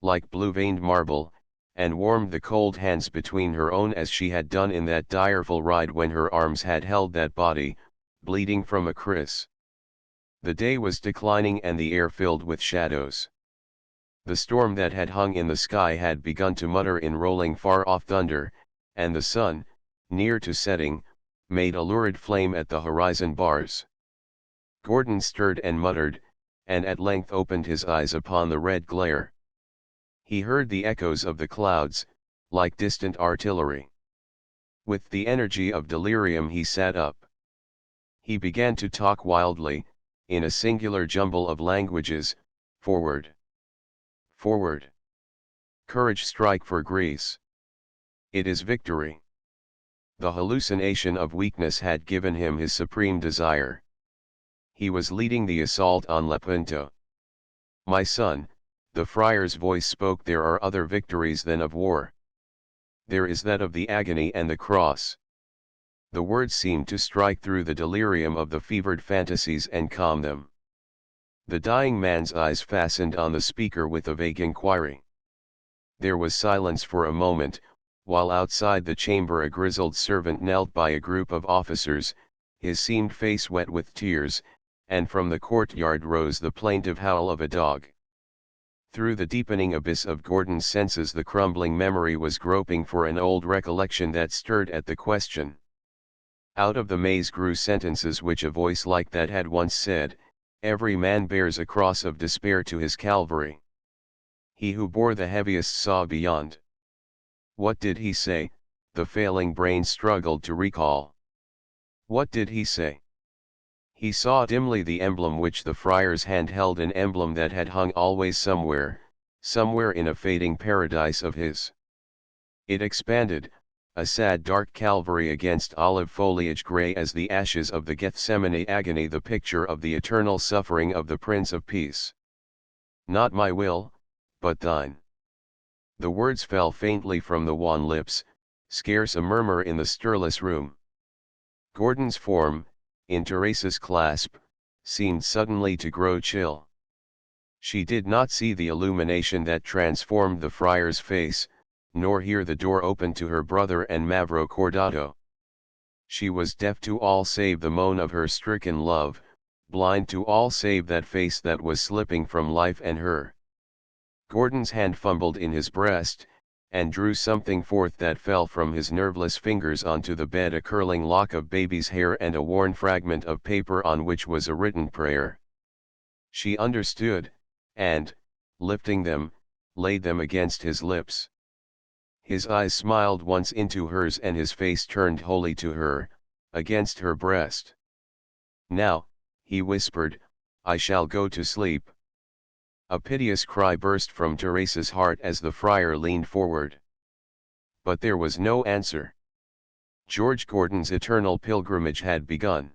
like blue-veined marble, and warmed the cold hands between her own as she had done in that direful ride when her arms had held that body, bleeding from a kriss. The day was declining and the air filled with shadows. The storm that had hung in the sky had begun to mutter in rolling far-off thunder, and the sun, near to setting, made a lurid flame at the horizon bars. Gordon stirred and muttered, and at length opened his eyes upon the red glare. He heard the echoes of the clouds, like distant artillery. With the energy of delirium he sat up. He began to talk wildly, in a singular jumble of languages, forward. Forward. Courage, strike for Greece. It is victory. The hallucination of weakness had given him his supreme desire. He was leading the assault on Lepanto. My son, the friar's voice spoke, there are other victories than of war. There is that of the agony and the cross. The words seemed to strike through the delirium of the fevered fantasies and calm them. The dying man's eyes fastened on the speaker with a vague inquiry. There was silence for a moment, while outside the chamber a grizzled servant knelt by a group of officers, his seamed face wet with tears, and from the courtyard rose the plaintive howl of a dog. Through the deepening abyss of Gordon's senses the crumbling memory was groping for an old recollection that stirred at the question. Out of the maze grew sentences which a voice like that had once said, "Every man bears a cross of despair to his Calvary. He who bore the heaviest saw beyond." What did he say? The failing brain struggled to recall. What did he say? He saw dimly the emblem which the friar's hand held, an emblem that had hung always somewhere in a fading paradise of his. It expanded, a sad dark Calvary against olive foliage grey as the ashes of the Gethsemane agony, the picture of the eternal suffering of the Prince of Peace. Not my will, but thine. The words fell faintly from the wan lips, scarce a murmur in the stirless room. Gordon's form, in Teresa's clasp, seemed suddenly to grow chill. She did not see the illumination that transformed the friar's face, nor hear the door open to her brother and Mavro Cordato. She was deaf to all save the moan of her stricken love, blind to all save that face that was slipping from life and her. Gordon's hand fumbled in his breast, and drew something forth that fell from his nerveless fingers onto the bed, a curling lock of baby's hair and a worn fragment of paper on which was a written prayer. She understood, and, lifting them, laid them against his lips. His eyes smiled once into hers and his face turned wholly to her, against her breast. "Now," he whispered, "I shall go to sleep." A piteous cry burst from Teresa's heart as the friar leaned forward. But there was no answer. George Gordon's eternal pilgrimage had begun.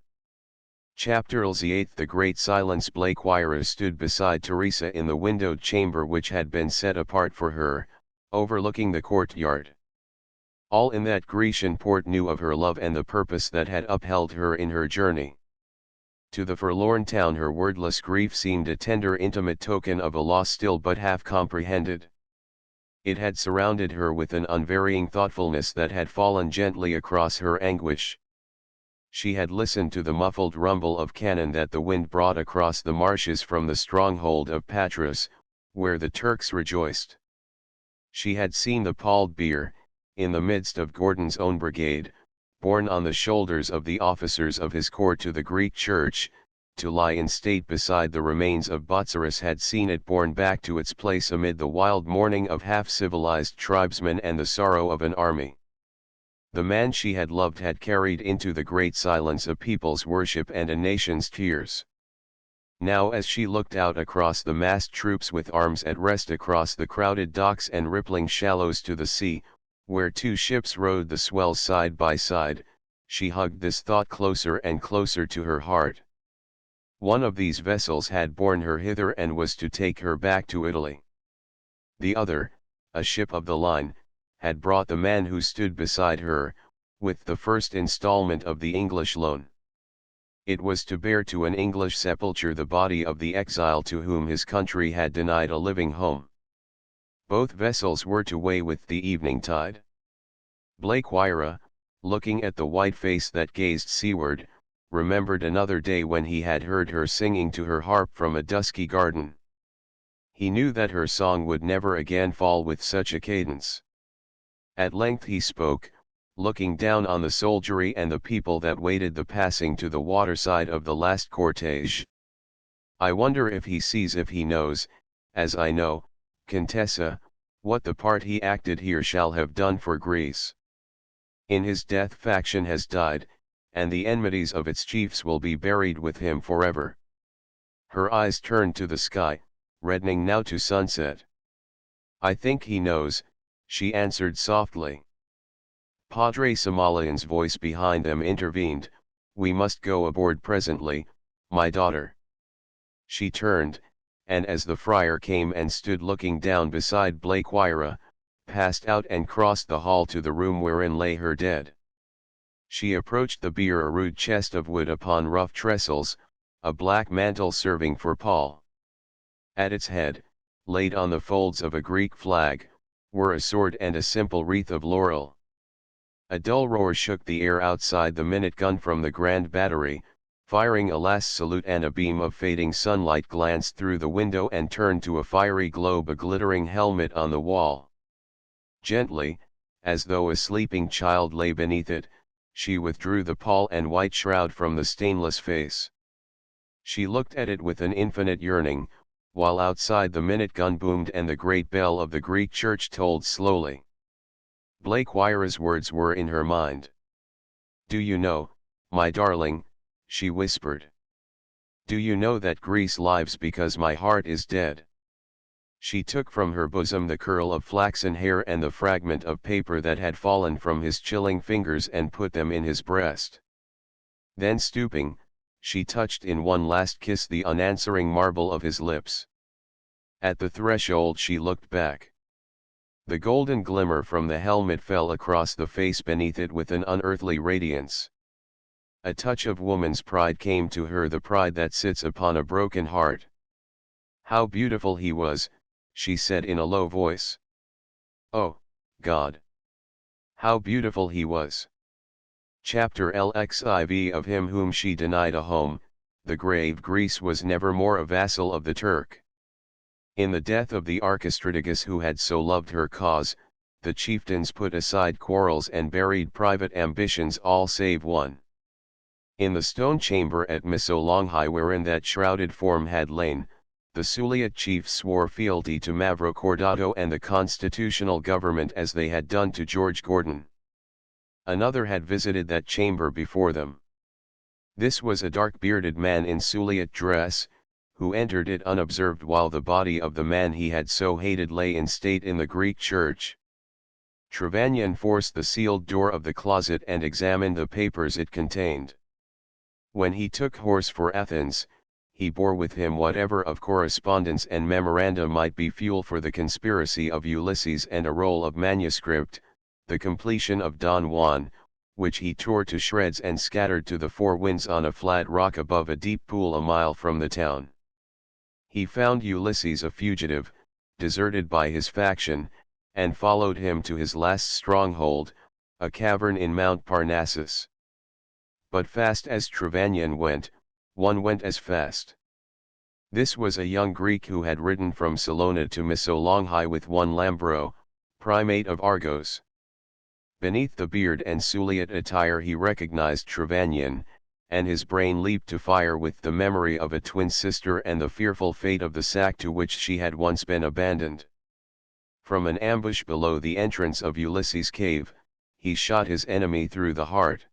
Chapter 8. The great silence Blaquire stood beside Teresa in the windowed chamber which had been set apart for her, overlooking the courtyard. All in that Grecian port knew of her love and the purpose that had upheld her in her journey. To the forlorn town her wordless grief seemed a tender intimate token of a loss still but half comprehended. It had surrounded her with an unvarying thoughtfulness that had fallen gently across her anguish. She had listened to the muffled rumble of cannon that the wind brought across the marshes from the stronghold of Patras, where the Turks rejoiced. She had seen the palled bier, in the midst of Gordon's own brigade, borne on the shoulders of the officers of his court to the Greek church, to lie in state beside the remains of Botzaris, had seen it borne back to its place amid the wild mourning of half-civilized tribesmen and the sorrow of an army. The man she had loved had carried into the great silence a people's worship and a nation's tears. Now as she looked out across the massed troops with arms at rest across the crowded docks and rippling shallows to the sea, where two ships rode the swells side by side, she hugged this thought closer and closer to her heart. One of these vessels had borne her hither and was to take her back to Italy. The other, a ship of the line, had brought the man who stood beside her, with the first installment of the English loan. It was to bear to an English sepulchre the body of the exile to whom his country had denied a living home. Both vessels were to weigh with the evening tide. Blakewyra, looking at the white face that gazed seaward, remembered another day when he had heard her singing to her harp from a dusky garden. He knew that her song would never again fall with such a cadence. At length he spoke, looking down on the soldiery and the people that waited the passing to the waterside of the last cortege. I wonder if he sees, if he knows, as I know, Contessa, what the part he acted here shall have done for Greece. In his death faction has died, and the enmities of its chiefs will be buried with him forever. Her eyes turned to the sky, reddening now to sunset. I think he knows, she answered softly. Padre Somalian's voice behind them intervened, we must go aboard presently, my daughter. She turned, and as the friar came and stood looking down beside Blakewyra, passed out and crossed the hall to the room wherein lay her dead. She approached the bier, a rude chest of wood upon rough trestles, a black mantle serving for pall. At its head, laid on the folds of a Greek flag, were a sword and a simple wreath of laurel. A dull roar shook the air outside. The minute gun from the Grand Battery, firing a last salute, and a beam of fading sunlight glanced through the window and turned to a fiery globe a glittering helmet on the wall. Gently, as though a sleeping child lay beneath it, she withdrew the pall and white shroud from the stainless face. She looked at it with an infinite yearning, while outside the minute gun boomed and the great bell of the Greek church tolled slowly. Blakewyra's words were in her mind. Do you know, my darling, she whispered. Do you know that Greece lives because my heart is dead? She took from her bosom the curl of flaxen hair and the fragment of paper that had fallen from his chilling fingers and put them in his breast. Then stooping, she touched in one last kiss the unanswering marble of his lips. At the threshold she looked back. The golden glimmer from the helmet fell across the face beneath it with an unearthly radiance. A touch of woman's pride came to her, the pride that sits upon a broken heart. How beautiful he was, she said in a low voice. Oh, God! How beautiful he was! Chapter LXIV of him whom she denied a home, the grave. Greece was never more a vassal of the Turk. In the death of the archistrategus who had so loved her cause, the chieftains put aside quarrels and buried private ambitions, all save one. In the stone chamber at Missolonghi wherein that shrouded form had lain, the Suliot chiefs swore fealty to Mavrocordato and the constitutional government as they had done to George Gordon. Another had visited that chamber before them. This was a dark-bearded man in Suliot dress, who entered it unobserved while the body of the man he had so hated lay in state in the Greek church. Trevanion forced the sealed door of the closet and examined the papers it contained. When he took horse for Athens, he bore with him whatever of correspondence and memoranda might be fuel for the conspiracy of Ulysses, and a roll of manuscript, the completion of Don Juan, which he tore to shreds and scattered to the four winds on a flat rock above a deep pool a mile from the town. He found Ulysses a fugitive, deserted by his faction, and followed him to his last stronghold, a cavern in Mount Parnassus. But fast as Trevanion went, one went as fast. This was a young Greek who had ridden from Salona to Missolonghi with one Lambro, primate of Argos. Beneath the beard and Suliot attire he recognized Trevanion, and his brain leaped to fire with the memory of a twin sister and the fearful fate of the sack to which she had once been abandoned. From an ambush below the entrance of Ulysses' cave, he shot his enemy through the heart.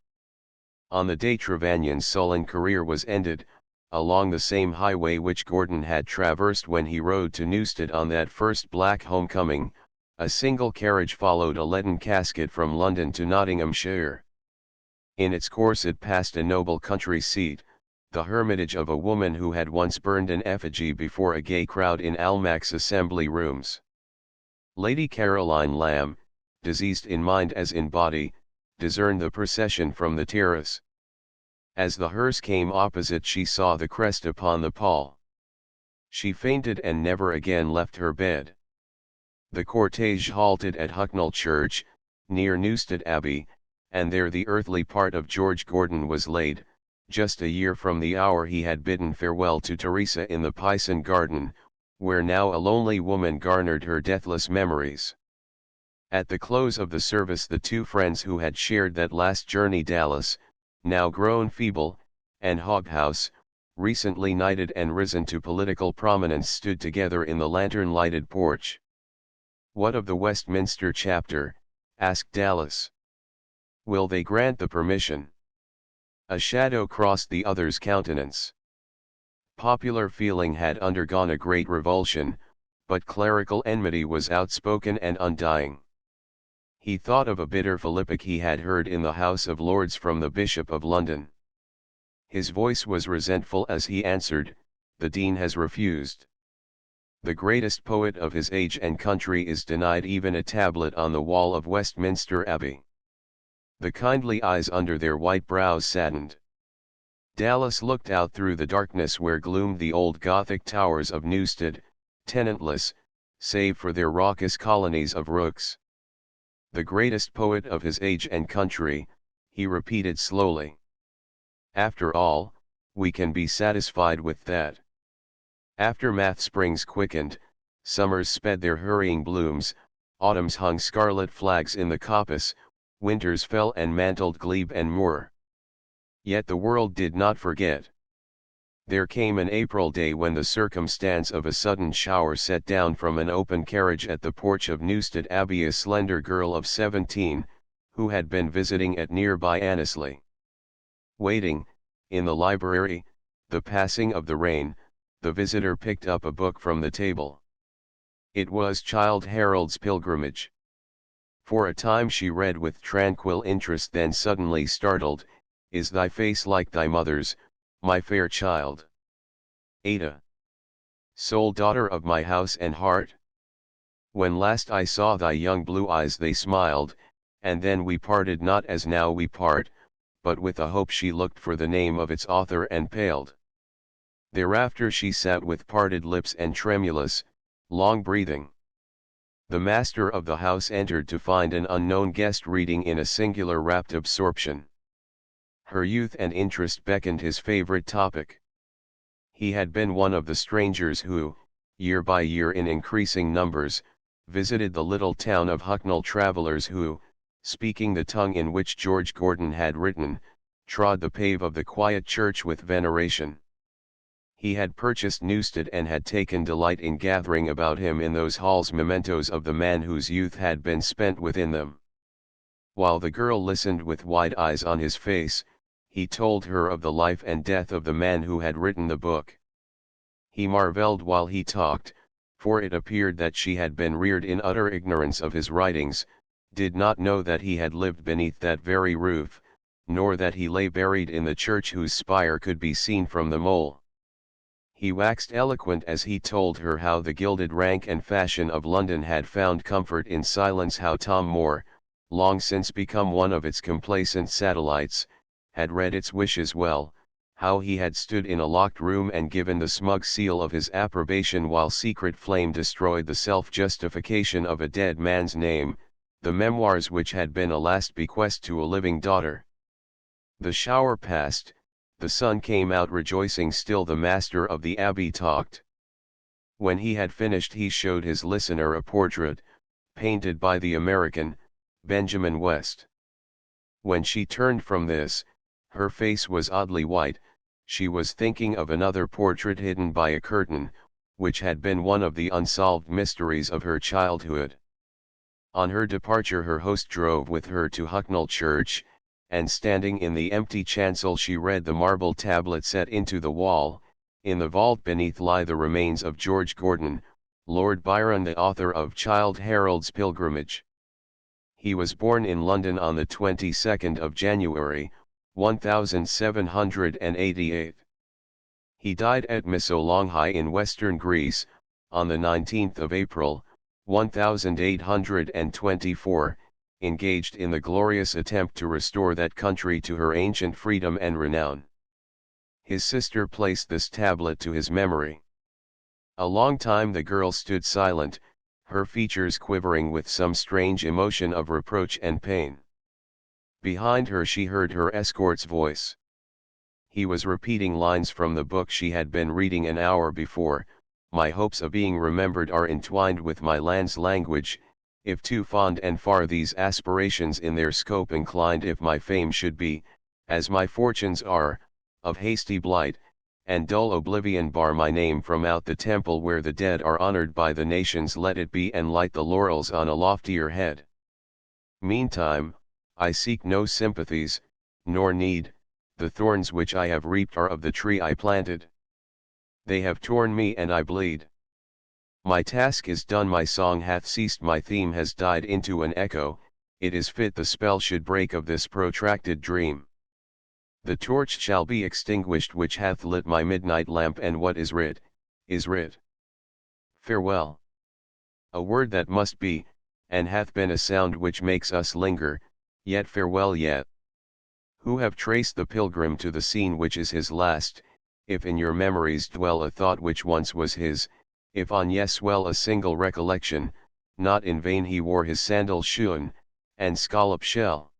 On the day Trevanion's sullen career was ended, along the same highway which Gordon had traversed when he rode to Newstead on that first black homecoming, a single carriage followed a leaden casket from London to Nottinghamshire. In its course it passed a noble country seat, the hermitage of a woman who had once burned an effigy before a gay crowd in Almack's assembly rooms. Lady Caroline Lamb, diseased in mind as in body, discerned the procession from the terrace. As the hearse came opposite she saw the crest upon the pall. She fainted and never again left her bed. The cortege halted at Hucknall Church, near Newstead Abbey, and there the earthly part of George Gordon was laid, just a year from the hour he had bidden farewell to Teresa in the Pison Garden, where now a lonely woman garnered her deathless memories. At the close of the service the two friends who had shared that last journey, Dallas, now grown feeble, and Hobhouse, recently knighted and risen to political prominence, stood together in the lantern-lighted porch. "What of the Westminster chapter?" asked Dallas. "Will they grant the permission?" A shadow crossed the other's countenance. Popular feeling had undergone a great revulsion, but clerical enmity was outspoken and undying. He thought of a bitter philippic he had heard in the House of Lords from the Bishop of London. His voice was resentful as he answered, "The Dean has refused. The greatest poet of his age and country is denied even a tablet on the wall of Westminster Abbey." The kindly eyes under their white brows saddened. Dallas looked out through the darkness where gloomed the old Gothic towers of Newstead, tenantless, save for their raucous colonies of rooks. "The greatest poet of his age and country," he repeated slowly. "After all, we can be satisfied with that. Aftermath springs quickened, summers sped their hurrying blooms, autumns hung scarlet flags in the coppice, winters fell and mantled glebe and moor. Yet the world did not forget. There came an April day when the circumstance of a sudden shower set down from an open carriage at the porch of Newstead Abbey a slender girl of 17, who had been visiting at nearby Annesley. Waiting, in the library, the passing of the rain, the visitor picked up a book from the table. It was Childe Harold's Pilgrimage. For a time she read with tranquil interest, then suddenly startled, "Is thy face like thy mother's, my fair child? Ada, sole daughter of my house and heart? When last I saw thy young blue eyes they smiled, and then we parted not as now we part, but with a hope." She looked for the name of its author and paled. Thereafter she sat with parted lips and tremulous, long breathing. The master of the house entered to find an unknown guest reading in a singular rapt absorption. Her youth and interest beckoned his favorite topic. He had been one of the strangers who, year by year in increasing numbers, visited the little town of Hucknall, travelers who, speaking the tongue in which George Gordon had written, trod the pave of the quiet church with veneration. He had purchased Newstead and had taken delight in gathering about him in those halls mementos of the man whose youth had been spent within them. While the girl listened with wide eyes on his face, he told her of the life and death of the man who had written the book. He marveled while he talked, for it appeared that she had been reared in utter ignorance of his writings, did not know that he had lived beneath that very roof, nor that he lay buried in the church whose spire could be seen from the mole. He waxed eloquent as he told her how the gilded rank and fashion of London had found comfort in silence, how Tom Moore, long since become one of its complacent satellites, had read its wishes well, how he had stood in a locked room and given the smug seal of his approbation while secret flame destroyed the self-justification of a dead man's name, the memoirs which had been a last bequest to a living daughter. The shower passed, the sun came out rejoicing still. The master of the abbey talked. When he had finished he showed his listener a portrait, painted by the American, Benjamin West. When she turned from this, her face was oddly white. She was thinking of another portrait hidden by a curtain, which had been one of the unsolved mysteries of her childhood. On her departure her host drove with her to Hucknall Church, and standing in the empty chancel she read the marble tablet set into the wall. In the vault beneath lie the remains of George Gordon, Lord Byron, the author of Childe Harold's Pilgrimage. He was born in London on the 22nd of January, 1788. He died at Missolonghi in western Greece, on the 19th of April, 1824, engaged in the glorious attempt to restore that country to her ancient freedom and renown. His sister placed this tablet to his memory. A long time the girl stood silent, her features quivering with some strange emotion of reproach and pain. Behind her she heard her escort's voice. He was repeating lines from the book she had been reading an hour before. My hopes of being remembered are entwined with my land's language, if too fond and far these aspirations in their scope inclined, if my fame should be, as my fortunes are, of hasty blight, and dull oblivion bar my name from out the temple where the dead are honored by the nations, let it be, and light the laurels on a loftier head. Meantime, I seek no sympathies, nor need, the thorns which I have reaped are of the tree I planted. They have torn me and I bleed. My task is done, my song hath ceased, my theme has died into an echo, it is fit the spell should break of this protracted dream. The torch shall be extinguished which hath lit my midnight lamp, and what is writ, is writ. Farewell. A word that must be, and hath been a sound which makes us linger, yet farewell yet. Who have traced the pilgrim to the scene which is his last, if in your memories dwell a thought which once was his, if on ye swell a single recollection, not in vain he wore his sandal shoon, and scallop shell.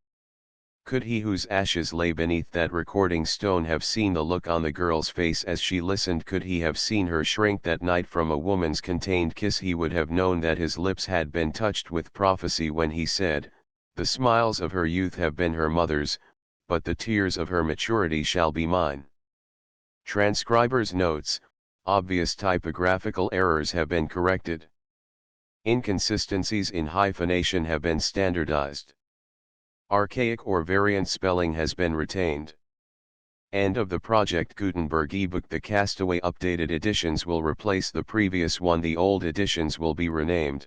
Could he whose ashes lay beneath that recording stone have seen the look on the girl's face as she listened, could he have seen her shrink that night from a woman's contained kiss, he would have known that his lips had been touched with prophecy when he said, "The smiles of her youth have been her mother's, but the tears of her maturity shall be mine." Transcriber's notes: obvious typographical errors have been corrected. Inconsistencies in hyphenation have been standardized. Archaic or variant spelling has been retained. End of the Project Gutenberg ebook. The Castaway updated editions will replace the previous one. The old editions will be renamed.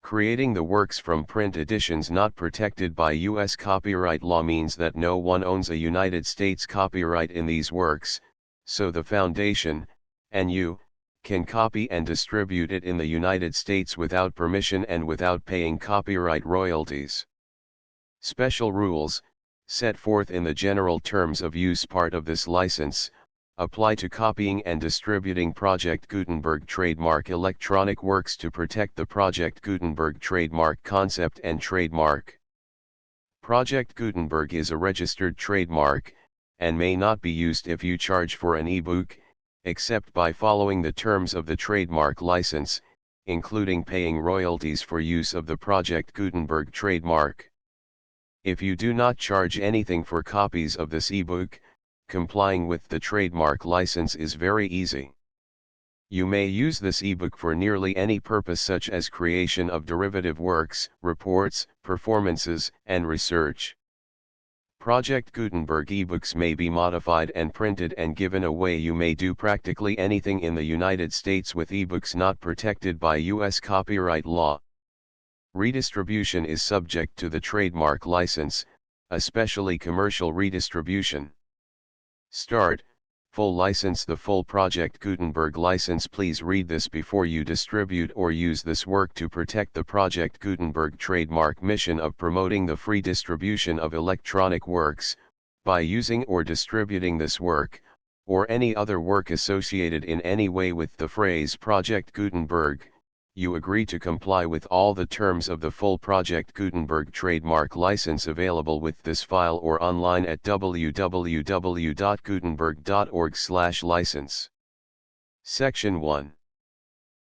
Creating the works from print editions not protected by U.S. copyright law means that no one owns a United States copyright in these works, so the Foundation, and you, can copy and distribute it in the United States without permission and without paying copyright royalties. Special rules, set forth in the General Terms of Use part of this license, apply to copying and distributing Project Gutenberg trademark electronic works to protect the Project Gutenberg trademark concept and trademark. Project Gutenberg is a registered trademark, and may not be used if you charge for an ebook, except by following the terms of the trademark license, including paying royalties for use of the Project Gutenberg trademark. If you do not charge anything for copies of this ebook, complying with the trademark license is very easy. You may use this ebook for nearly any purpose, such as creation of derivative works, reports, performances, and research. Project Gutenberg ebooks may be modified and printed and given away. You may do practically anything in the United States with ebooks not protected by U.S. copyright law. Redistribution is subject to the trademark license, especially commercial redistribution. Start, full license. The full Project Gutenberg license. Please read this before you distribute or use this work to protect the Project Gutenberg trademark mission of promoting the free distribution of electronic works. By using or distributing this work, or any other work associated in any way with the phrase Project Gutenberg, you agree to comply with all the terms of the full Project Gutenberg trademark license available with this file or online at www.gutenberg.org/license. Section 1.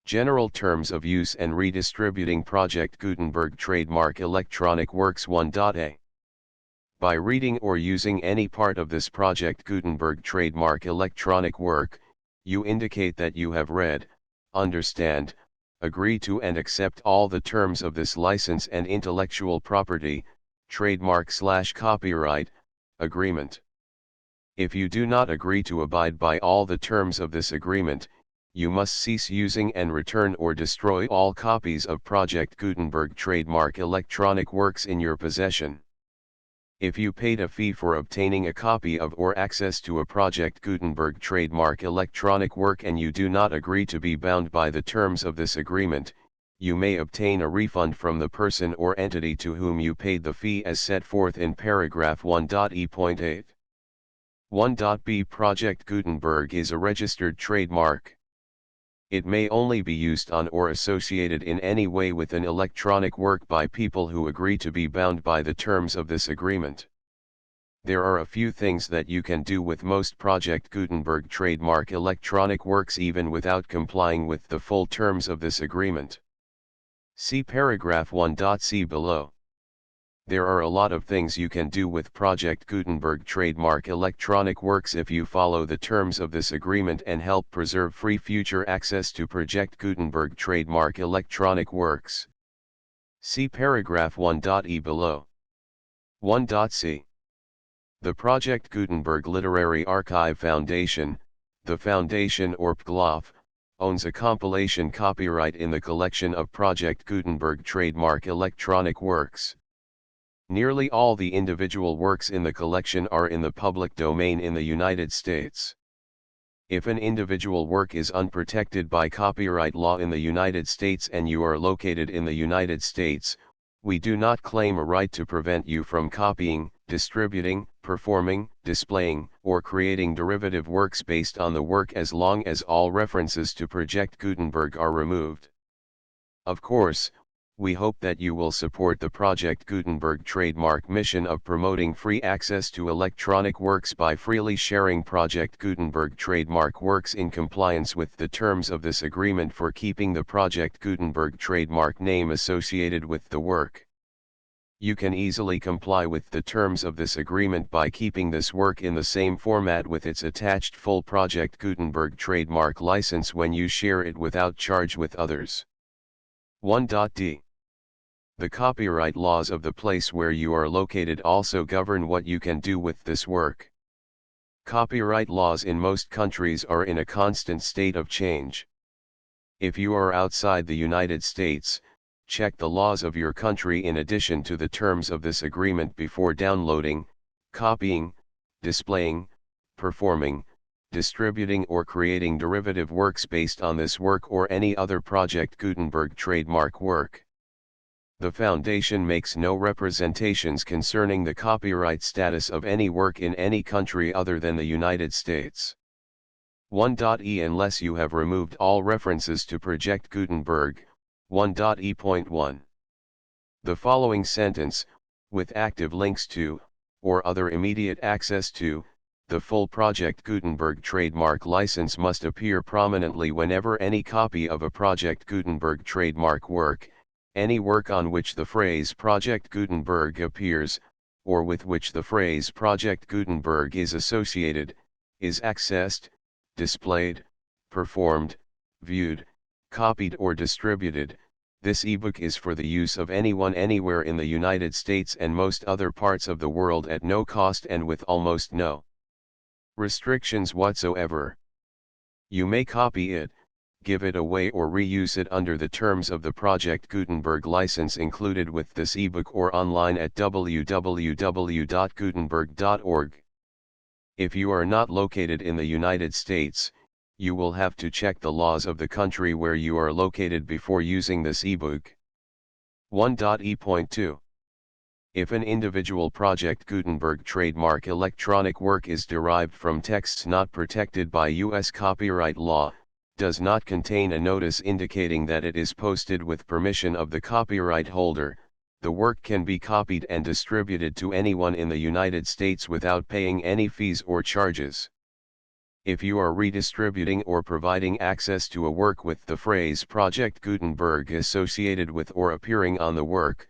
General Terms of Use and Redistributing Project Gutenberg Trademark Electronic Works 1.a. By reading or using any part of this Project Gutenberg trademark electronic work, you indicate that you have read, understand, agree to and accept all the terms of this license and intellectual property, trademark/copyright, agreement. If you do not agree to abide by all the terms of this agreement, you must cease using and return or destroy all copies of Project Gutenberg trademark electronic works in your possession. If you paid a fee for obtaining a copy of or access to a Project Gutenberg trademark electronic work and you do not agree to be bound by the terms of this agreement, you may obtain a refund from the person or entity to whom you paid the fee as set forth in paragraph 1.e.8. 1.b. Project Gutenberg is a registered trademark. It may only be used on or associated in any way with an electronic work by people who agree to be bound by the terms of this agreement. There are a few things that you can do with most Project Gutenberg trademark electronic works even without complying with the full terms of this agreement. See paragraph 1.c below. There are a lot of things you can do with Project Gutenberg trademark electronic works if you follow the terms of this agreement and help preserve free future access to Project Gutenberg trademark electronic works. See paragraph 1.e below. 1.c. The Project Gutenberg Literary Archive Foundation, the foundation or PGLOF, owns a compilation copyright in the collection of Project Gutenberg trademark electronic works. Nearly all the individual works in the collection are in the public domain in the United States. If an individual work is unprotected by copyright law in the United States and you are located in the United States, we do not claim a right to prevent you from copying, distributing, performing, displaying, or creating derivative works based on the work as long as all references to Project Gutenberg are removed. Of course, we hope that you will support the Project Gutenberg trademark mission of promoting free access to electronic works by freely sharing Project Gutenberg trademark works in compliance with the terms of this agreement for keeping the Project Gutenberg trademark name associated with the work. You can easily comply with the terms of this agreement by keeping this work in the same format with its attached full Project Gutenberg trademark license when you share it without charge with others. 1.d. The copyright laws of the place where you are located also govern what you can do with this work. Copyright laws in most countries are in a constant state of change. If you are outside the United States, check the laws of your country in addition to the terms of this agreement before downloading, copying, displaying, performing, distributing or creating derivative works based on this work or any other Project Gutenberg trademark work. The Foundation makes no representations concerning the copyright status of any work in any country other than the United States. 1.e. Unless you have removed all references to Project Gutenberg, 1.e.1. The following sentence, with active links to, or other immediate access to, the full Project Gutenberg trademark license must appear prominently whenever any copy of a Project Gutenberg trademark work, any work on which the phrase Project Gutenberg appears, or with which the phrase Project Gutenberg is associated, is accessed, displayed, performed, viewed, copied or distributed. This ebook is for the use of anyone anywhere in the United States and most other parts of the world at no cost and with almost no restrictions whatsoever. You may copy it, give it away or reuse it under the terms of the Project Gutenberg license included with this ebook or online at www.gutenberg.org. If you are not located in the United States, you will have to check the laws of the country where you are located before using this ebook. 1.e.2. If an individual Project Gutenberg trademark electronic work is derived from texts not protected by U.S. copyright law, does not contain a notice indicating that it is posted with permission of the copyright holder, the work can be copied and distributed to anyone in the United States without paying any fees or charges. If you are redistributing or providing access to a work with the phrase Project Gutenberg associated with or appearing on the work,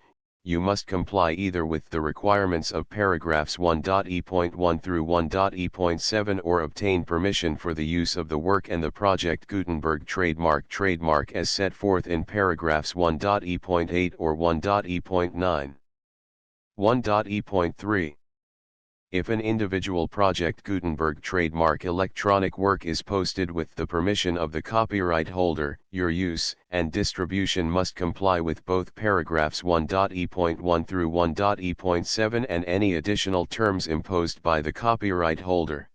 you must comply either with the requirements of paragraphs 1.e.1 through 1.e.7 or obtain permission for the use of the work and the Project Gutenberg trademark as set forth in paragraphs 1.e.8 or 1.e.9. 1.e.3. If an individual Project Gutenberg trademark electronic work is posted with the permission of the copyright holder, your use and distribution must comply with both paragraphs 1.e.1 through 1.e.7 and any additional terms imposed by the copyright holder.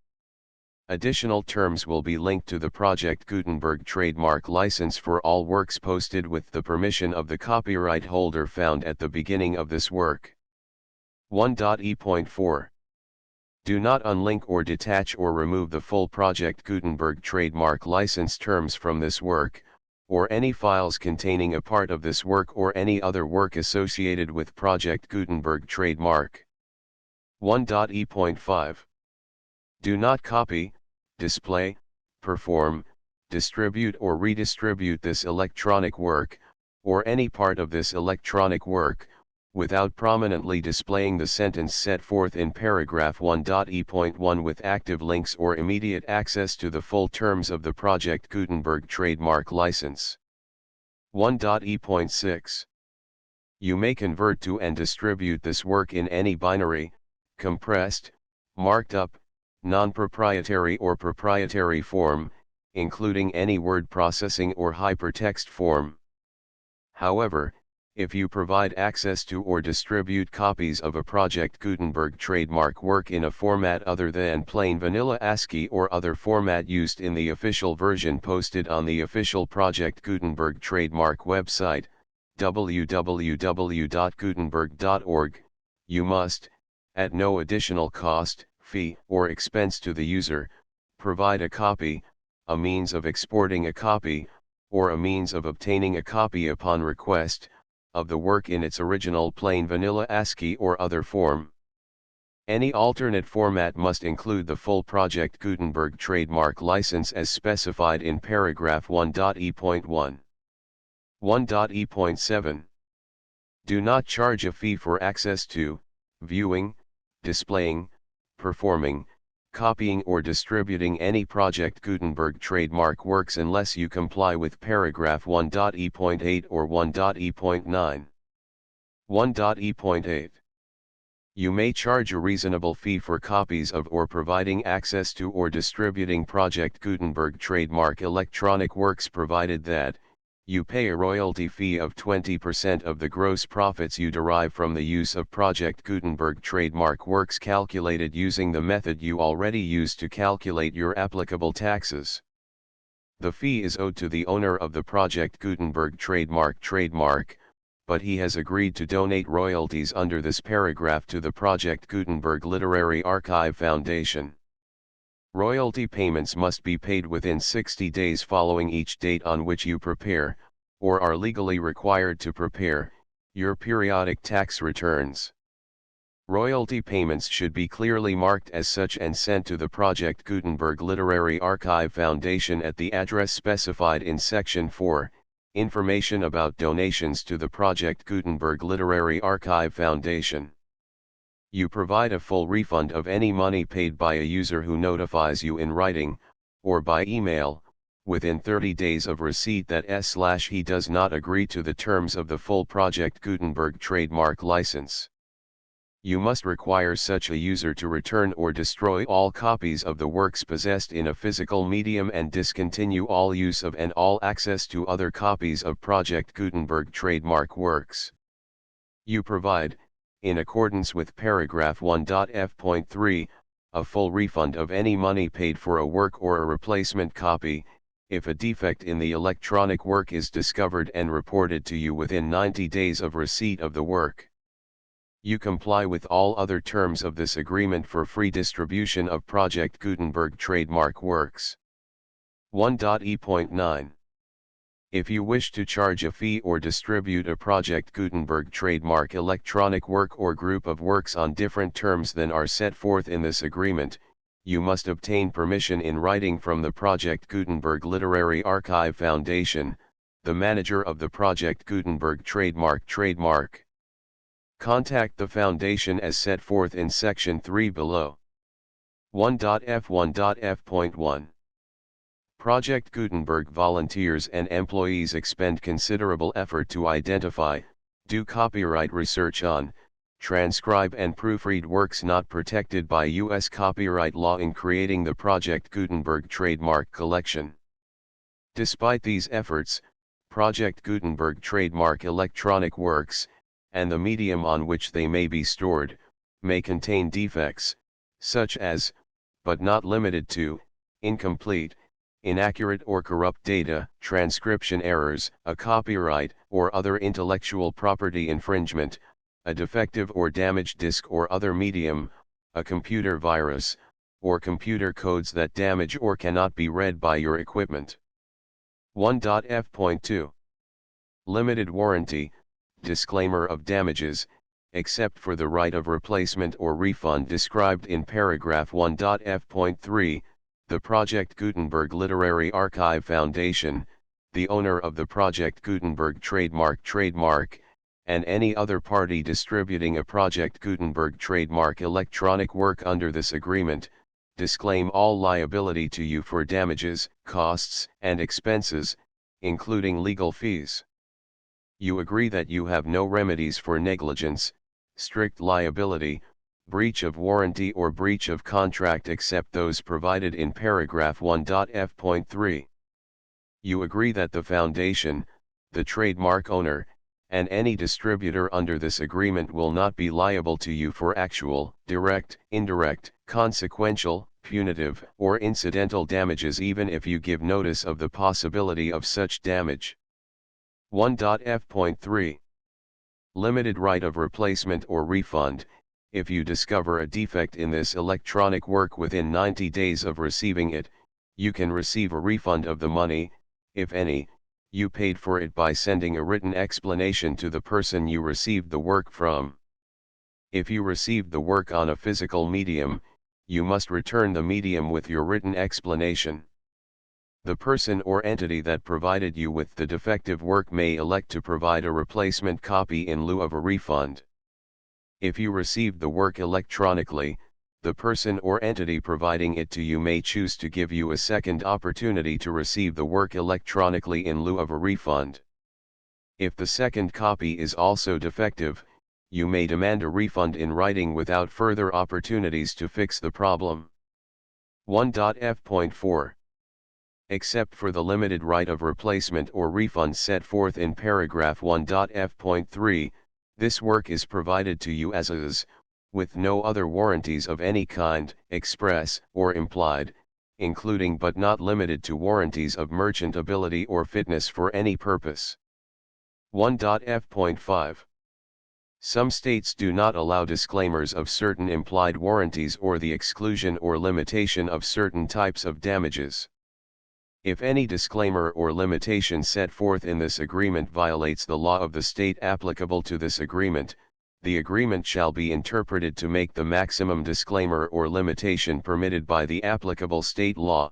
Additional terms will be linked to the Project Gutenberg trademark license for all works posted with the permission of the copyright holder found at the beginning of this work. 1.e.4. Do not unlink or detach or remove the full Project Gutenberg trademark license terms from this work, or any files containing a part of this work or any other work associated with Project Gutenberg trademark. 1.e.5. Do not copy, display, perform, distribute or redistribute this electronic work, or any part of this electronic work, without prominently displaying the sentence set forth in paragraph 1.e.1 with active links or immediate access to the full terms of the Project Gutenberg trademark license. 1.e.6. You may convert to and distribute this work in any binary, compressed, marked up, non-proprietary or proprietary form, including any word processing or hypertext form. However, if you provide access to or distribute copies of a Project Gutenberg trademark work in a format other than plain vanilla ASCII or other format used in the official version posted on the official Project Gutenberg trademark website, www.gutenberg.org, you must, at no additional cost, fee, or expense to the user, provide a copy, a means of exporting a copy, or a means of obtaining a copy upon request, of the work in its original plain vanilla ASCII or other form. Any alternate format must include the full Project Gutenberg trademark license as specified in paragraph 1.e.1. 1.e.7. Do not charge a fee for access to, viewing, displaying, performing, copying or distributing any Project Gutenberg trademark works unless you comply with paragraph 1.e.8 or 1.e.9. 1.e.8. You may charge a reasonable fee for copies of or providing access to or distributing Project Gutenberg trademark electronic works provided that, you pay a royalty fee of 20% of the gross profits you derive from the use of Project Gutenberg trademark works calculated using the method you already use to calculate your applicable taxes. The fee is owed to the owner of the Project Gutenberg trademark, but he has agreed to donate royalties under this paragraph to the Project Gutenberg Literary Archive Foundation. Royalty payments must be paid within 60 days following each date on which you prepare, or are legally required to prepare, your periodic tax returns. Royalty payments should be clearly marked as such and sent to the Project Gutenberg Literary Archive Foundation at the address specified in Section 4, Information about donations to the Project Gutenberg Literary Archive Foundation. You provide a full refund of any money paid by a user who notifies you in writing, or by email, within 30 days of receipt that he does not agree to the terms of the full Project Gutenberg trademark license. You must require such a user to return or destroy all copies of the works possessed in a physical medium and discontinue all use of and all access to other copies of Project Gutenberg trademark works. You provide, in accordance with paragraph 1.f.3, a full refund of any money paid for a work or a replacement copy, if a defect in the electronic work is discovered and reported to you within 90 days of receipt of the work. You comply with all other terms of this agreement for free distribution of Project Gutenberg trademark works. 1.e.9. If you wish to charge a fee or distribute a Project Gutenberg trademark electronic work or group of works on different terms than are set forth in this agreement, you must obtain permission in writing from the Project Gutenberg Literary Archive Foundation, the manager of the Project Gutenberg trademark. Contact the Foundation as set forth in Section 3 below. 1.f.1.f.1. Project Gutenberg volunteers and employees expend considerable effort to identify, do copyright research on, transcribe and proofread works not protected by U.S. copyright law in creating the Project Gutenberg trademark collection. Despite these efforts, Project Gutenberg trademark electronic works, and the medium on which they may be stored, may contain defects, such as, but not limited to, incomplete, inaccurate or corrupt data, transcription errors, a copyright or other intellectual property infringement, a defective or damaged disk or other medium, a computer virus, or computer codes that damage or cannot be read by your equipment. 1.f.2 Limited warranty, disclaimer of damages, except for the right of replacement or refund described in paragraph 1.f.3, the Project Gutenberg Literary Archive Foundation, the owner of the Project Gutenberg trademark, and any other party distributing a Project Gutenberg trademark electronic work under this agreement, disclaim all liability to you for damages, costs, and expenses, including legal fees. You agree that you have no remedies for negligence, strict liability, breach of warranty or breach of contract except those provided in paragraph 1.f.3. You agree that the foundation, the trademark owner, and any distributor under this agreement will not be liable to you for actual, direct, indirect, consequential, punitive, or incidental damages even if you give notice of the possibility of such damage. 1.f.3 Limited right of replacement or refund. If you discover a defect in this electronic work within 90 days of receiving it, you can receive a refund of the money, if any, you paid for it by sending a written explanation to the person you received the work from. If you received the work on a physical medium, you must return the medium with your written explanation. The person or entity that provided you with the defective work may elect to provide a replacement copy in lieu of a refund. If you received the work electronically, the person or entity providing it to you may choose to give you a second opportunity to receive the work electronically in lieu of a refund. If the second copy is also defective, you may demand a refund in writing without further opportunities to fix the problem. 1.f.4 Except for the limited right of replacement or refund set forth in paragraph 1.f.3, this work is provided to you as is, with no other warranties of any kind, express or implied, including but not limited to warranties of merchantability or fitness for any purpose. 1.f.5 Some states do not allow disclaimers of certain implied warranties or the exclusion or limitation of certain types of damages. If any disclaimer or limitation set forth in this agreement violates the law of the state applicable to this agreement, the agreement shall be interpreted to make the maximum disclaimer or limitation permitted by the applicable state law.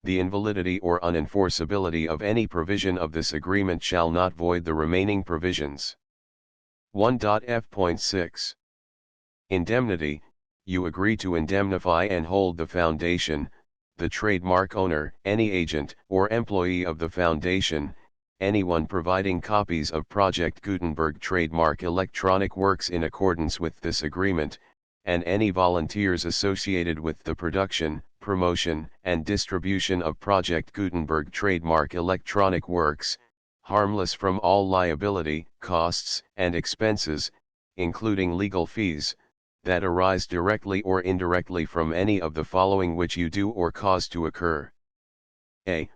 The invalidity or unenforceability of any provision of this agreement shall not void the remaining provisions. 1.f.6 Indemnity. You agree to indemnify and hold the foundation, the trademark owner, any agent or employee of the foundation, anyone providing copies of Project Gutenberg trademark electronic works in accordance with this agreement, and any volunteers associated with the production, promotion, and distribution of Project Gutenberg trademark electronic works, harmless from all liability, costs, and expenses, including legal fees, that arise directly or indirectly from any of the following which you do or cause to occur. A.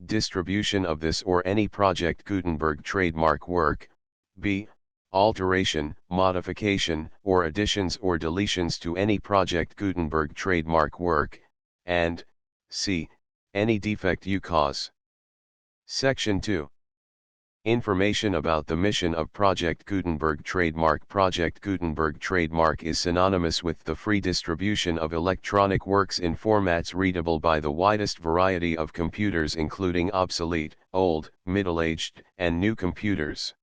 Distribution of this or any Project Gutenberg trademark work. B. Alteration, modification, or additions or deletions to any Project Gutenberg trademark work, and C. Any defect you cause. Section 2. Information about the mission of Project Gutenberg trademark. Project Gutenberg trademark is synonymous with the free distribution of electronic works in formats readable by the widest variety of computers including obsolete, old, middle-aged, and new computers.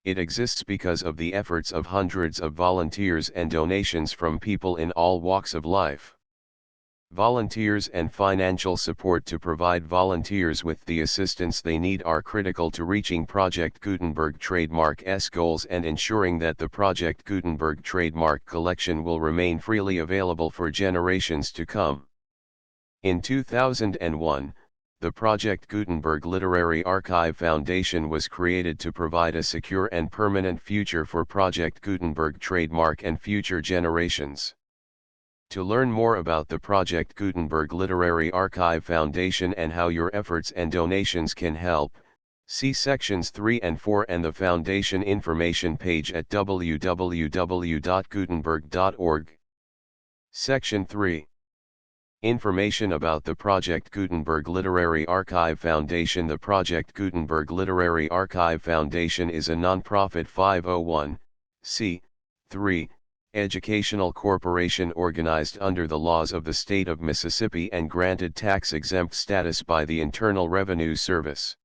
It exists because of the efforts of hundreds of volunteers and donations from people in all walks of life. Volunteers and financial support to provide volunteers with the assistance they need are critical to reaching Project Gutenberg trademark's goals and ensuring that the Project Gutenberg trademark collection will remain freely available for generations to come. In 2001, the Project Gutenberg Literary Archive Foundation was created to provide a secure and permanent future for Project Gutenberg trademark and future generations. To learn more about the Project Gutenberg Literary Archive Foundation and how your efforts and donations can help, see sections 3 and 4 and the Foundation information page at www.gutenberg.org. Section 3. Information about the Project Gutenberg Literary Archive Foundation. The Project Gutenberg Literary Archive Foundation is a nonprofit 501(c)(3) educational corporation organized under the laws of the state of Mississippi and granted tax-exempt status by the Internal Revenue Service.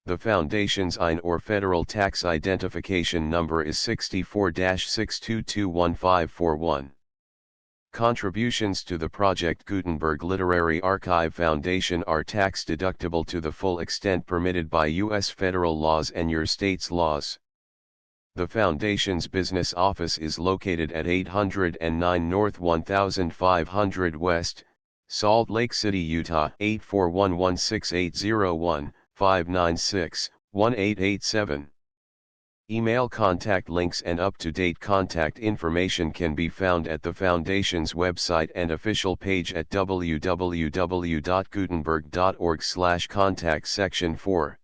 The Foundation's IN or Federal Tax Identification Number is 64-6221541. Contributions to the Project Gutenberg Literary Archive Foundation are tax-deductible to the full extent permitted by U.S. federal laws and your state's laws. The Foundation's business office is located at 809 North 1500 West, Salt Lake City, Utah 841-16801-596-1887. Email contact links and up-to-date contact information can be found at the Foundation's website and official page at www.gutenberg.org/contact. Section 4.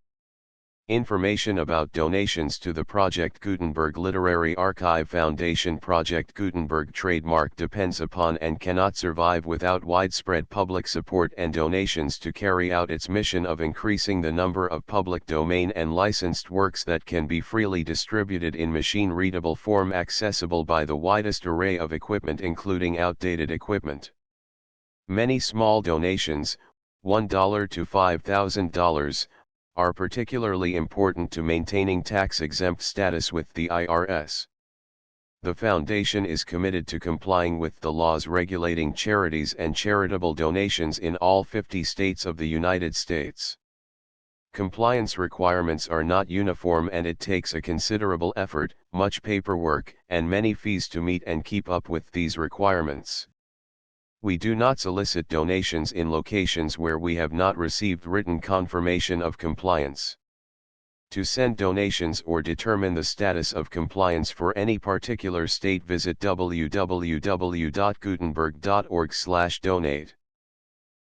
Information about donations to the Project Gutenberg Literary Archive Foundation. Project Gutenberg trademark depends upon and cannot survive without widespread public support and donations to carry out its mission of increasing the number of public domain and licensed works that can be freely distributed in machine-readable form accessible by the widest array of equipment including outdated equipment. Many small donations, $1 to $5,000, are particularly important to maintaining tax-exempt status with the IRS. The Foundation is committed to complying with the laws regulating charities and charitable donations in all 50 states of the United States. Compliance requirements are not uniform and it takes a considerable effort, much paperwork, and many fees to meet and keep up with these requirements. We do not solicit donations in locations where we have not received written confirmation of compliance. To send donations or determine the status of compliance for any particular state, visit www.gutenberg.org/donate.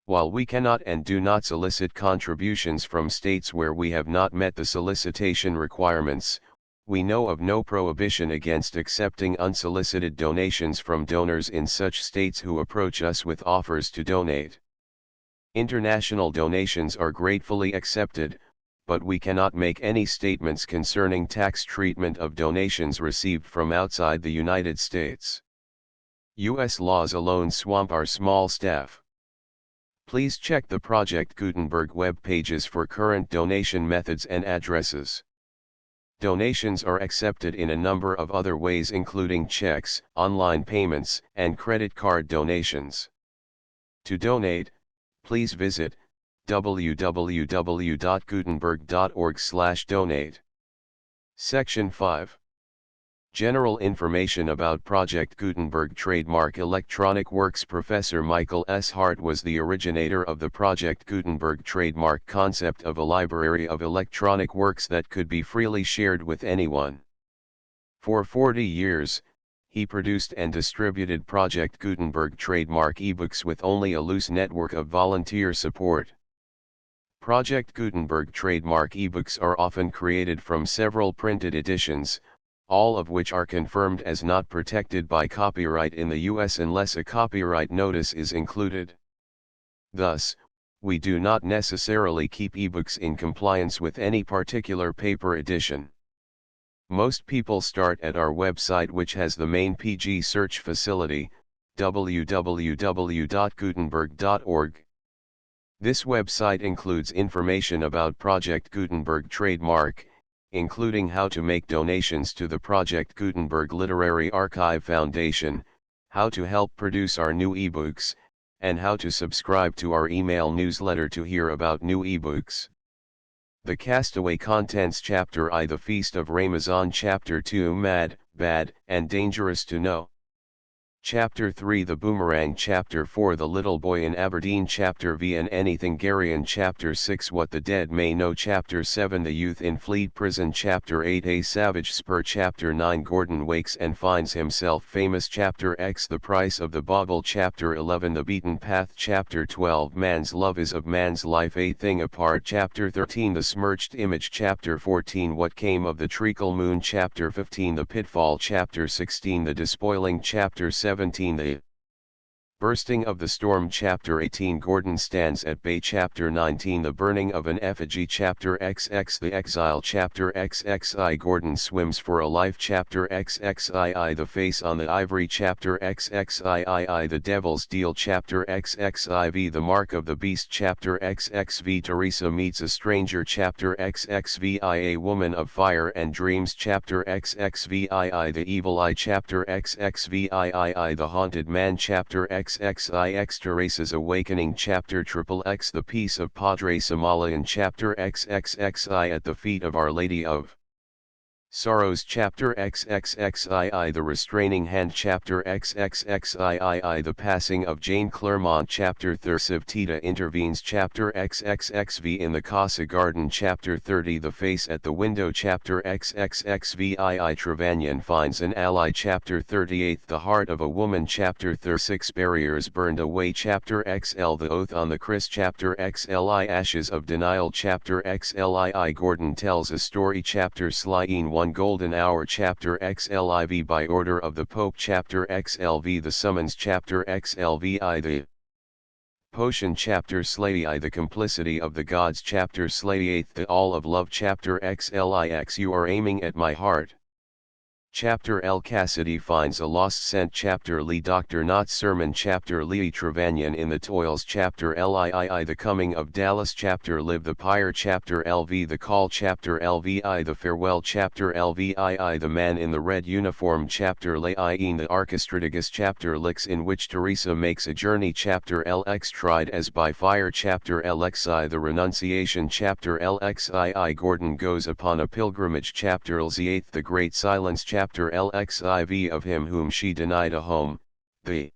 While we cannot and do not solicit contributions from states where we have not met the solicitation requirements, we know of no prohibition against accepting unsolicited donations from donors in such states who approach us with offers to donate. International donations are gratefully accepted, but we cannot make any statements concerning tax treatment of donations received from outside the United States. U.S. laws alone swamp our small staff. Please check the Project Gutenberg web pages for current donation methods and addresses. Donations are accepted in a number of other ways including checks, online payments, and credit card donations. To donate, please visit www.gutenberg.org/donate. Section 5. General information about Project Gutenberg trademark electronic works. Professor Michael S. Hart was the originator of the Project Gutenberg trademark concept of a library of electronic works that could be freely shared with anyone. For 40 years, he produced and distributed Project Gutenberg trademark ebooks with only a loose network of volunteer support. Project Gutenberg trademark ebooks are often created from several printed editions, all of which are confirmed as not protected by copyright in the U.S. unless a copyright notice is included. Thus, we do not necessarily keep ebooks in compliance with any particular paper edition. Most people start at our website, which has the main PG search facility, www.gutenberg.org. This website includes information about Project Gutenberg trademark, including how to make donations to the Project Gutenberg Literary Archive Foundation, how to help produce our new ebooks, and how to subscribe to our email newsletter to hear about new ebooks. The Castaway Contents Chapter I, The Feast of Ramazan. Chapter 2, Mad, Bad, and Dangerous to Know. Chapter 3, The Boomerang. Chapter 4, The Little Boy in Aberdeen. Chapter V, and Anything Garian. Chapter 6, What the Dead May Know. Chapter 7, The Youth in Fleet Prison. Chapter 8, A Savage Spur. Chapter 9, Gordon Wakes and Finds Himself Famous. Chapter X, The Price of the Boggle. Chapter 11, The Beaten Path. Chapter 12, Man's Love is of Man's Life a Thing Apart. Chapter 13, The Smirched Image. Chapter 14, What Came of the Treacle Moon. Chapter 15, The Pitfall. Chapter 16, The Despoiling. Chapter 17, The Bursting of the Storm Chapter 18 Gordon Stands at Bay Chapter 19 The Burning of an Effigy Chapter XX The Exile Chapter XXI Gordon Swims for a Life Chapter XXII The Face on the Ivory Chapter XXIII The Devil's Deal Chapter XXIV The Mark of the Beast Chapter XXV Teresa Meets a Stranger Chapter XXVI A Woman of Fire and Dreams Chapter XXVII The Evil Eye Chapter XXVII The Haunted Man Chapter XXIX Teresa's Awakening Chapter XXX The Peace of Padre Somalian Chapter XXXI At the Feet of Our Lady of Sorrows Chapter XXXII The Restraining Hand Chapter XXXII The Passing of Jane Clairmont Chapter 30 Tita Intervenes Chapter XXXV In the Casa Garden Chapter 30 The Face at the Window Chapter XXXVII Trevannion Finds an Ally Chapter 38 The Heart of a Woman Chapter 36 Barriers Burned Away Chapter XL The Oath on the Chris Chapter XLI Ashes of Denial Chapter XLII Gordon Tells a Story Chapter Slyeen 1 Golden Hour Chapter XLIV By Order of the Pope Chapter XLV The Summons Chapter XLVI The Potion Chapter Slayii The Complicity of the Gods Chapter Slayii The All of Love Chapter XLIX You Are Aiming at My Heart Chapter L Cassidy Finds a Lost Scent Chapter Lee Dr. Knott's Sermon Chapter Lee Trevannion in the Toils Chapter LIII The Coming of Dallas Chapter Live the Pyre Chapter LV The Call Chapter LVI The Farewell Chapter LVII The Man in the Red Uniform Chapter Laien The Archistrategus Chapter Lix in which Teresa makes a journey Chapter LX Tried as by Fire Chapter LXI The Renunciation Chapter LXII Gordon Goes Upon a Pilgrimage Chapter LZ8 The Great Silence Chapter LXIV Of Him Whom She Denied a Home, The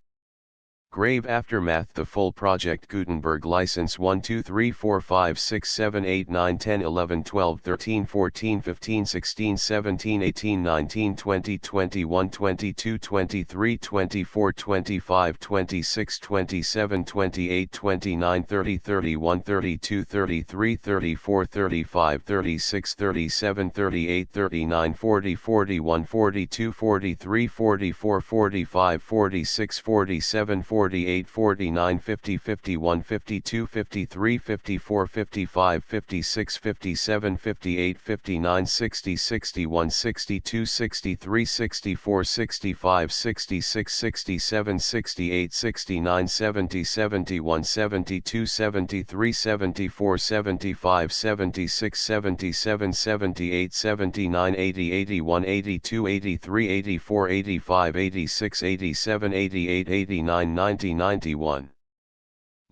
Grave Aftermath The Full Project Gutenberg License 1 2 3 4 5 6 7 8 9 10 11 12 13 14 15 16 17 18 19 20 21 22 23 24 25 26 27 28 29 30 31 32 33 34 35 36 37 38 39 40 41 42 43 44 45 46 47 48 49 50 51 52 53 54 55 56 57 58 59 60 61 62 63 64 65 66 67 68 69 70 71 72 73 74 75 76 77 78 79 80 81 82 83 84 85 86 87 88 89 90 91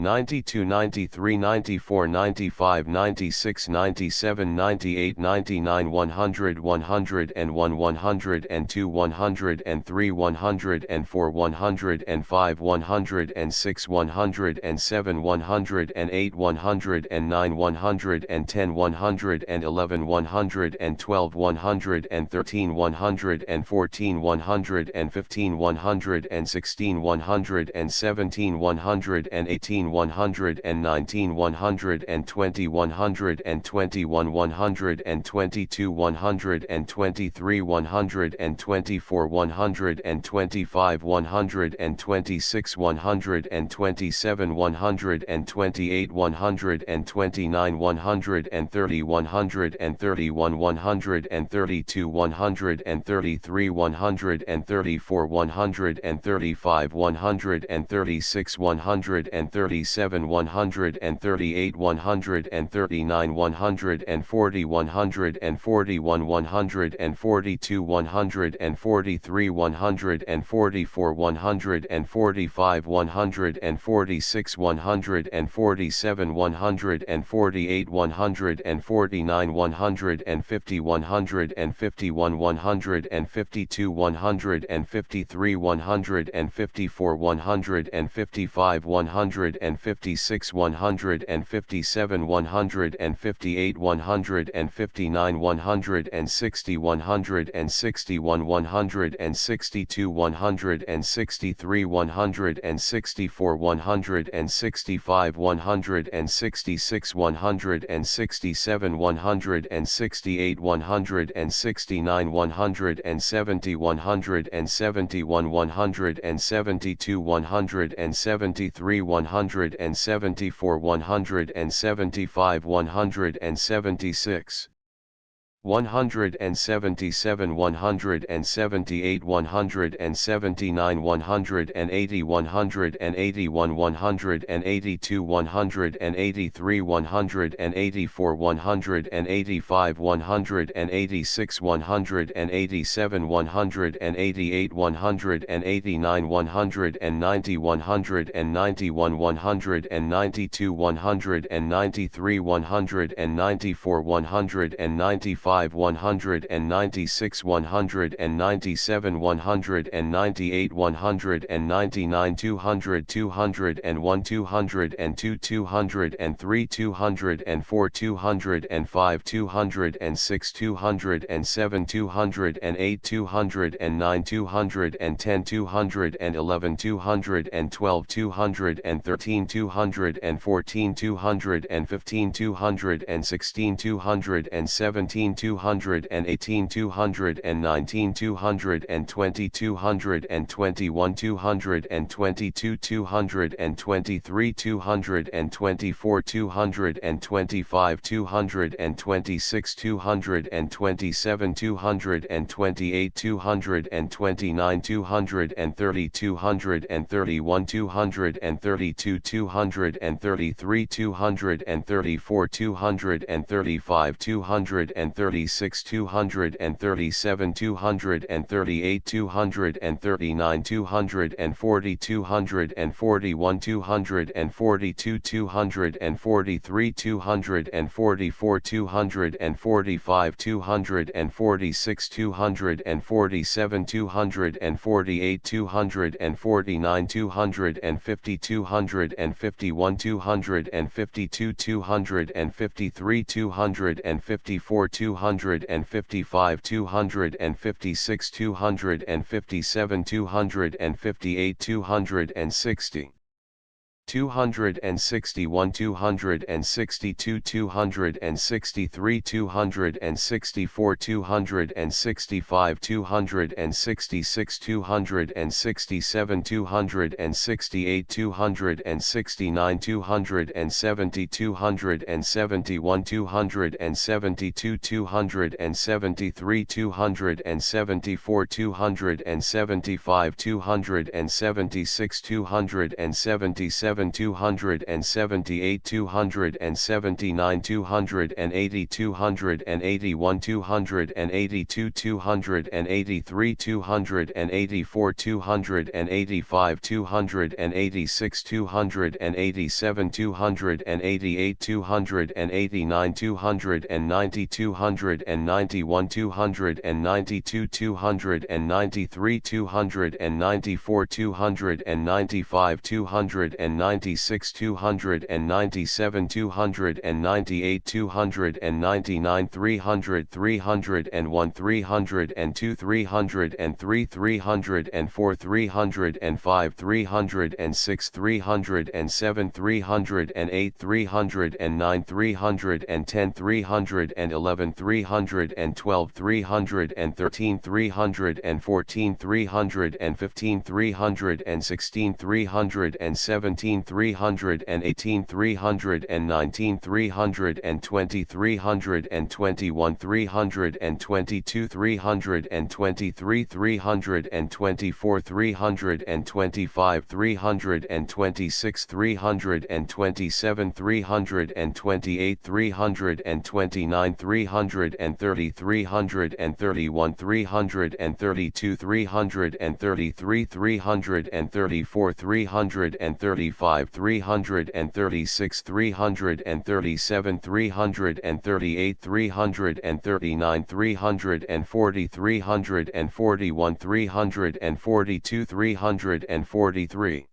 92 93 94 95 96 97 98 99 100 101 102 103 104 105 106 107 108 109 110 111 112 113 114 115 116 117 118 119 120 121 122 123 124 125 126 127 128 129 130 131 132 133 134 135 136 137 138 139 140 141 142 143 144 145 146 147 148 149 150 151 152 153 154 155 156 156 157 158 159 160 161 162 163 164 165 166 167 168 169 170 171 172 173 174 175 176 177 178 179 180 181 182 183 184 185 186 187 188 189 190 191 192 193 194 195 196 197 198 199 200 201 202 203 204 205 206 207 208 209 210 211 212 213 214 215 216 217 218 219 220 221 222 223 224 225 226 227 228 229 230 231 232 233 234 235 236 237 238 239 240 241 242 243 244 245 246 247 248 249 250 251 252 253 254 255 256 257 258 260 261 262 263 264 265 266 267 268 269 270 271 272 273 274 275 276 277 278 279 280 281 282 283 284 285 286 287 288 289 290 291 292 293 294 295 296 297 298 299 300 301 302 303 304 305 306 307 308 309 310 311 312 313 314 315 316 317 318 319 320 321 322 323 324 325 326 327 328 329 330 331 332 333 334 335 336 337 338 339 340 341 342 343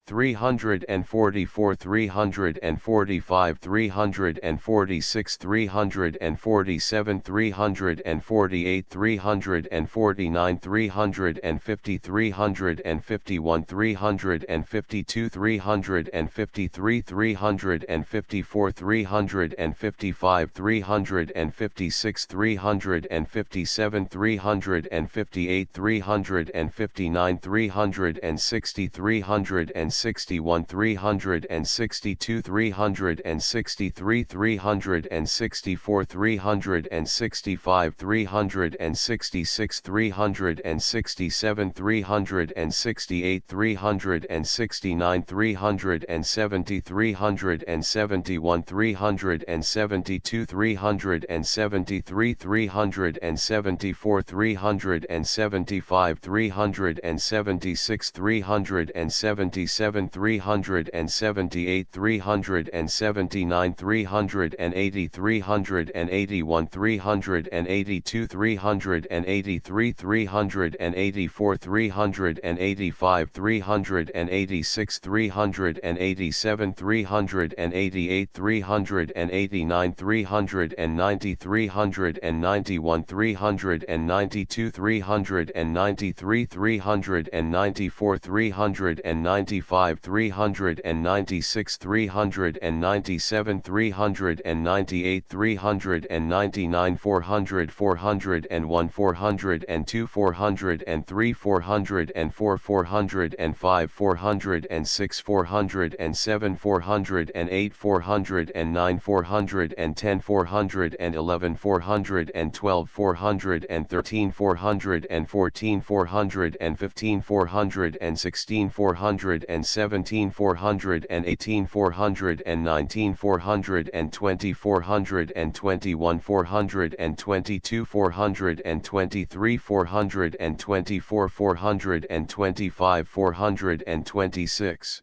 344, 345, 346, 347, 348, 349, 350, 351, 352, 353, 354, 355, 356, 357, 358, 359, 360, 361, 362, 363, 364, 365, 366, 367, 368, 369, 370, 371, 372, 373, 374, 375, 376, 377, 378, 379, 380, 381, 382, 383, 384, 385, 386, 387, 388, 389, 390, 391, 392, 393, 394, 395, 396, 397, 398, 399, 400, 401, 402, 403, 404, 405, 406, 407, 408, 409, 410, 411, 412, 413, 414, 415, 416, 417, 418, 419, 420, 421, 422, 423, 424, 425, 426.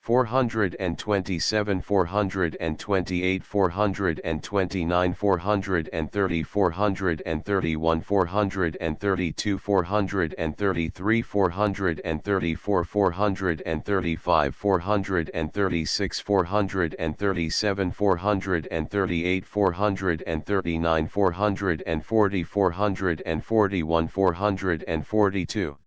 427, 428, 429, 430, 431, 432, 433, 434, 435, 436, 437, 438, 439, 440, 441, 442.